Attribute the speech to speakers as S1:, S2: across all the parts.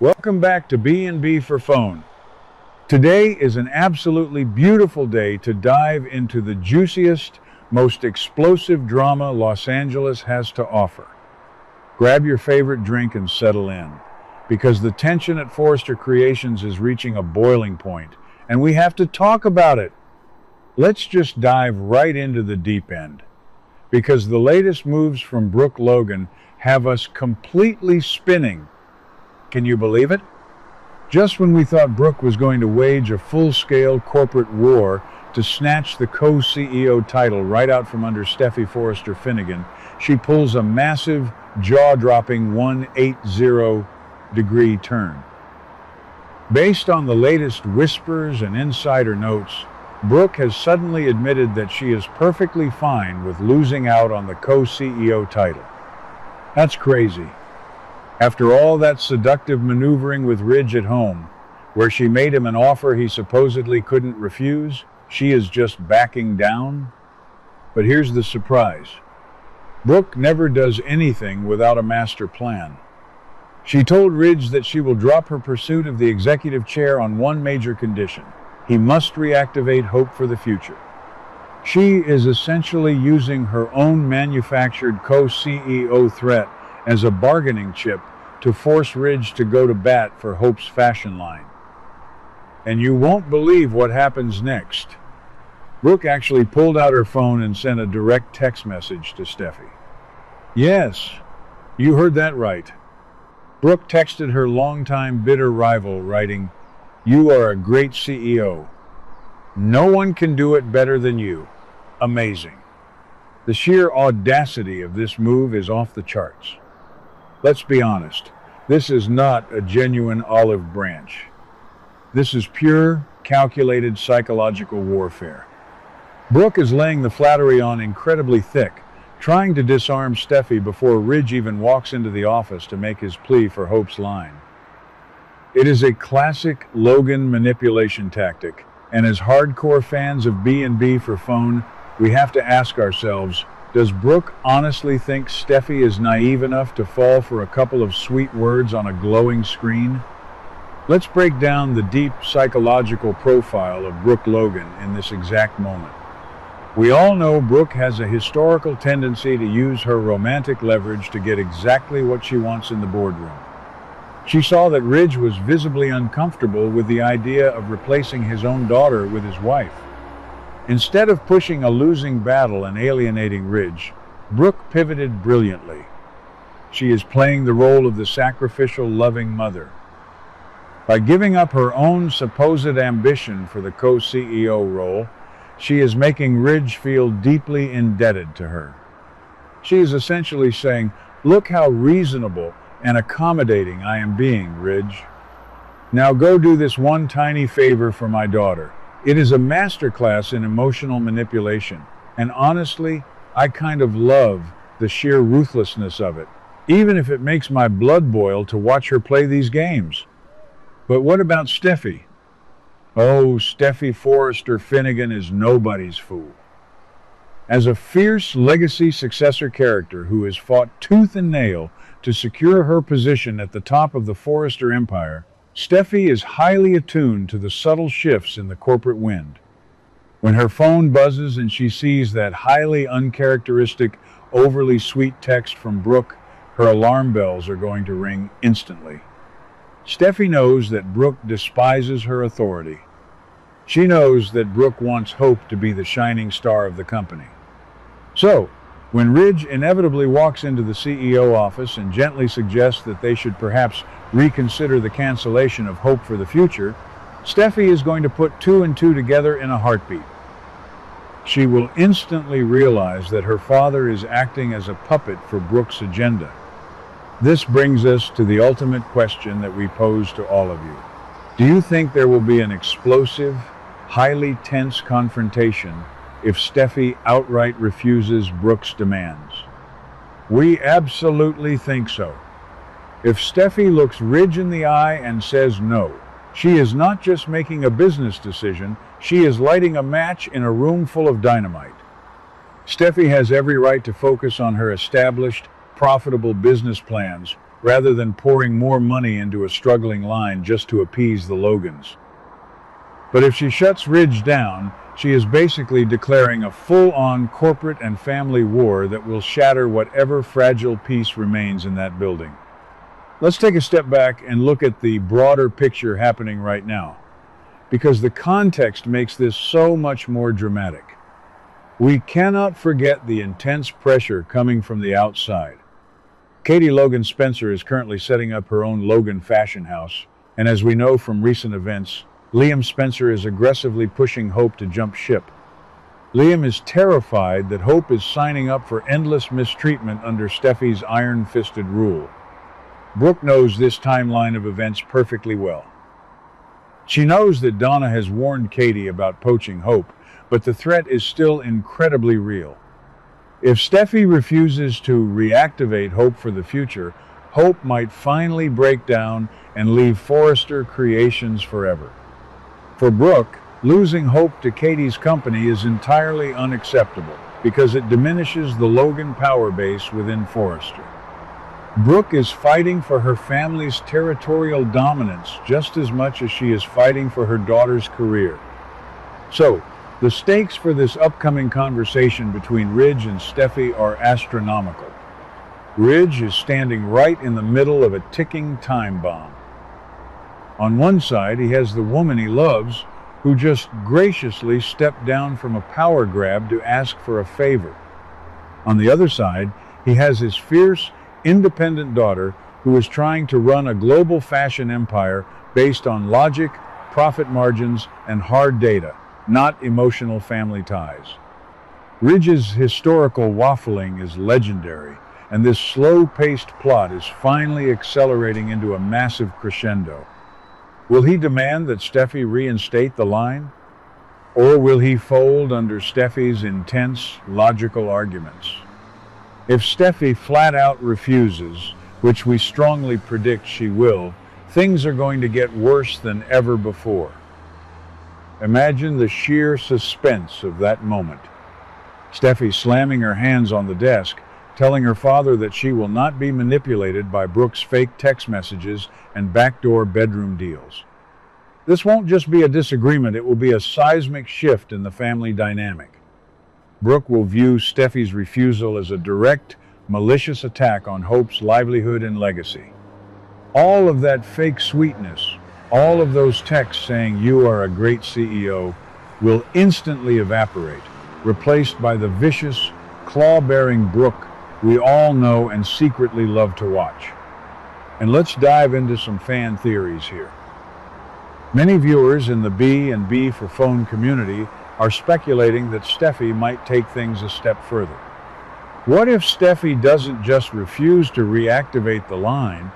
S1: Welcome back to B&B for Phone. Today is an absolutely beautiful day to dive into the juiciest, most explosive drama Los Angeles has to offer. Grab your favorite drink and settle in, because the tension at Forrester Creations is reaching a boiling point, and we have to talk about it. Let's just dive right into the deep end, because the latest moves from Brooke Logan have us completely spinning. Can you believe it? Just when we thought Brooke was going to wage a full-scale corporate war to snatch the co-CEO title right out from under Steffy Forrester Finnegan, she pulls a massive, jaw-dropping 180-degree turn. Based on the latest whispers and insider notes, Brooke has suddenly admitted that she is perfectly fine with losing out on the co-CEO title. That's crazy. After all that seductive maneuvering with Ridge at home, where she made him an offer he supposedly couldn't refuse, she is just backing down? But here's the surprise. Brooke never does anything without a master plan. She told Ridge that she will drop her pursuit of the executive chair on one major condition. He must reactivate Hope for the future. She is essentially using her own manufactured co-CEO threat as a bargaining chip to force Ridge to go to bat for Hope's fashion line. And you won't believe what happens next. Brooke actually pulled out her phone and sent a direct text message to Steffy. Yes, you heard that right. Brooke texted her longtime bitter rival, writing, "You are a great CEO. No one can do it better than you. Amazing." The sheer audacity of this move is off the charts. Let's be honest, this is not a genuine olive branch. This is pure, calculated psychological warfare. Brooke is laying the flattery on incredibly thick, trying to disarm Steffy before Ridge even walks into the office to make his plea for Hope's line. It is a classic Logan manipulation tactic, and as hardcore fans of B&B for Phone, we have to ask ourselves, does Brooke honestly think Steffy is naive enough to fall for a couple of sweet words on a glowing screen? Let's break down the deep psychological profile of Brooke Logan in this exact moment. We all know Brooke has a historical tendency to use her romantic leverage to get exactly what she wants in the boardroom. She saw that Ridge was visibly uncomfortable with the idea of replacing his own daughter with his wife. Instead of pushing a losing battle and alienating Ridge, Brooke pivoted brilliantly. She is playing the role of the sacrificial, loving mother. By giving up her own supposed ambition for the co-CEO role, she is making Ridge feel deeply indebted to her. She is essentially saying, "Look how reasonable and accommodating I am being, Ridge. Now go do this one tiny favor for my daughter." It is a masterclass in emotional manipulation, and honestly, I kind of love the sheer ruthlessness of it, even if it makes my blood boil to watch her play these games. But what about Steffy? Oh, Steffy Forrester Finnegan is nobody's fool. As a fierce legacy successor character who has fought tooth and nail to secure her position at the top of the Forrester empire, Steffy is highly attuned to the subtle shifts in the corporate wind. When her phone buzzes and she sees that highly uncharacteristic, overly sweet text from Brooke, her alarm bells are going to ring instantly. Steffy knows that Brooke despises her authority. She knows that Brooke wants Hope to be the shining star of the company. So, when Ridge inevitably walks into the CEO office and gently suggests that they should perhaps reconsider the cancellation of Hope for the future, Steffy is going to put two and two together in a heartbeat. She will instantly realize that her father is acting as a puppet for Brooke's agenda. This brings us to the ultimate question that we pose to all of you. Do you think there will be an explosive, highly tense confrontation if Steffy outright refuses Brooke's demands? We absolutely think so. If Steffy looks Ridge in the eye and says no, she is not just making a business decision, she is lighting a match in a room full of dynamite. Steffy has every right to focus on her established, profitable business plans, rather than pouring more money into a struggling line just to appease the Logans. But if she shuts Ridge down, she is basically declaring a full-on corporate and family war that will shatter whatever fragile peace remains in that building. Let's take a step back and look at the broader picture happening right now, because the context makes this so much more dramatic. We cannot forget the intense pressure coming from the outside. Katie Logan Spencer is currently setting up her own Logan fashion house, and as we know from recent events, Liam Spencer is aggressively pushing Hope to jump ship. Liam is terrified that Hope is signing up for endless mistreatment under Steffy's iron-fisted rule. Brooke knows this timeline of events perfectly well. She knows that Donna has warned Katie about poaching Hope, but the threat is still incredibly real. If Steffy refuses to reactivate Hope for the future, Hope might finally break down and leave Forrester Creations forever. For Brooke, losing Hope to Katie's company is entirely unacceptable because it diminishes the Logan power base within Forrester. Brooke is fighting for her family's territorial dominance just as much as she is fighting for her daughter's career. So, the stakes for this upcoming conversation between Ridge and Steffy are astronomical. Ridge is standing right in the middle of a ticking time bomb. On one side, he has the woman he loves, who just graciously stepped down from a power grab to ask for a favor. On the other side, he has his fierce, independent daughter, who is trying to run a global fashion empire based on logic, profit margins, and hard data, not emotional family ties. Ridge's historical waffling is legendary, and this slow-paced plot is finally accelerating into a massive crescendo. Will he demand that Steffy reinstate the line? Or will he fold under Steffy's intense, logical arguments? If Steffy flat out refuses, which we strongly predict she will, things are going to get worse than ever before. Imagine the sheer suspense of that moment. Steffy slamming her hands on the desk, telling her father that she will not be manipulated by Brooke's fake text messages and backdoor bedroom deals. This won't just be a disagreement, it will be a seismic shift in the family dynamic. Brooke will view Steffy's refusal as a direct, malicious attack on Hope's livelihood and legacy. All of that fake sweetness, all of those texts saying you are a great CEO, will instantly evaporate, replaced by the vicious, claw-bearing Brooke we all know and secretly love to watch. And let's dive into some fan theories here. Many viewers in the B and B for Phone community are speculating that Steffy might take things a step further. What if Steffy doesn't just refuse to reactivate the line,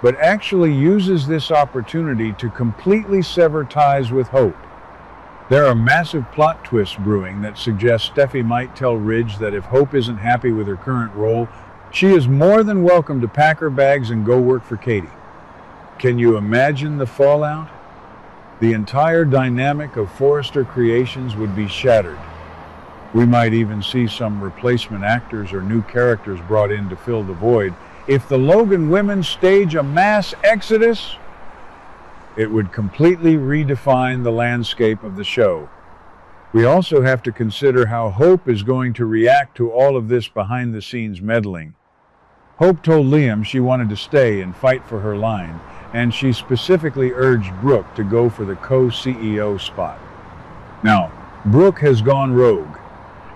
S1: but actually uses this opportunity to completely sever ties with Hope? There are massive plot twists brewing that suggest Steffy might tell Ridge that if Hope isn't happy with her current role, she is more than welcome to pack her bags and go work for Katie. Can you imagine the fallout? The entire dynamic of Forrester Creations would be shattered. We might even see some replacement actors or new characters brought in to fill the void. If the Logan women stage a mass exodus, it would completely redefine the landscape of the show. We also have to consider how Hope is going to react to all of this behind-the-scenes meddling. Hope told Liam she wanted to stay and fight for her line, and she specifically urged Brooke to go for the co-CEO spot. Now, Brooke has gone rogue,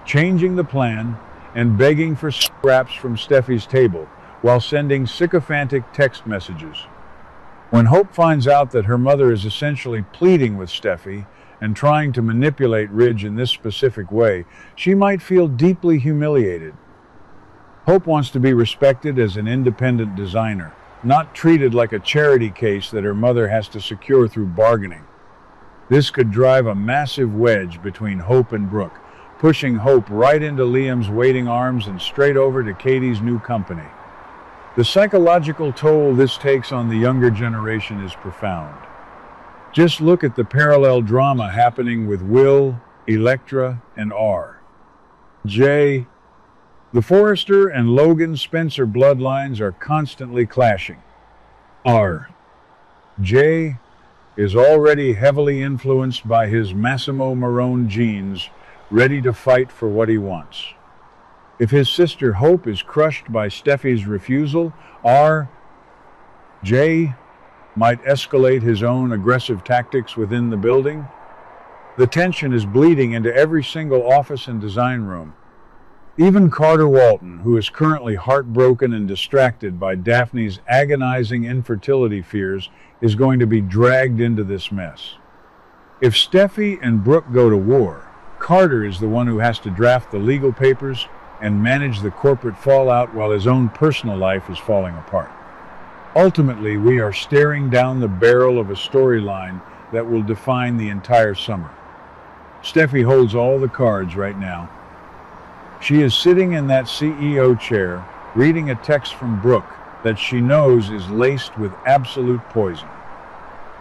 S1: changing the plan and begging for scraps from Steffy's table while sending sycophantic text messages. When Hope finds out that her mother is essentially pleading with Steffy and trying to manipulate Ridge in this specific way, she might feel deeply humiliated. Hope wants to be respected as an independent designer, not treated like a charity case that her mother has to secure through bargaining. This could drive a massive wedge between Hope and Brooke, pushing Hope right into Liam's waiting arms and straight over to Katie's new company. The psychological toll this takes on the younger generation is profound. Just look at the parallel drama happening with Will, Electra, and R. J. The Forrester and Logan Spencer bloodlines are constantly clashing. Jay is already heavily influenced by his Massimo Marone genes, ready to fight for what he wants. If his sister Hope is crushed by Steffy's refusal, Jay might escalate his own aggressive tactics within the building. The tension is bleeding into every single office and design room. Even Carter Walton, who is currently heartbroken and distracted by Daphne's agonizing infertility fears, is going to be dragged into this mess. If Steffy and Brooke go to war, Carter is the one who has to draft the legal papers and manage the corporate fallout while his own personal life is falling apart. Ultimately, we are staring down the barrel of a storyline that will define the entire summer. Steffy holds all the cards right now. She is sitting in that CEO chair, reading a text from Brooke that she knows is laced with absolute poison.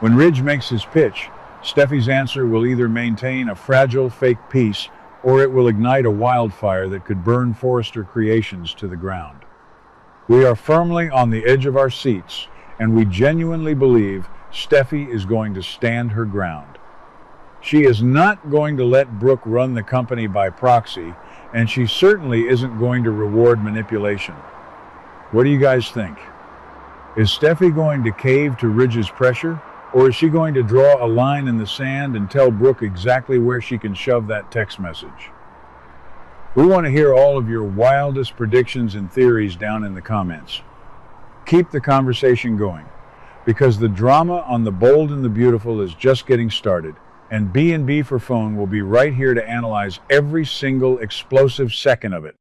S1: When Ridge makes his pitch, Steffy's answer will either maintain a fragile fake peace or it will ignite a wildfire that could burn Forrester Creations to the ground. We are firmly on the edge of our seats, and we genuinely believe Steffy is going to stand her ground. She is not going to let Brooke run the company by proxy, and she certainly isn't going to reward manipulation. What do you guys think? Is Steffy going to cave to Ridge's pressure, or is she going to draw a line in the sand and tell Brooke exactly where she can shove that text message? We want to hear all of your wildest predictions and theories down in the comments. Keep the conversation going, because the drama on The Bold and the Beautiful is just getting started, and B&B for Phone will be right here to analyze every single explosive second of it.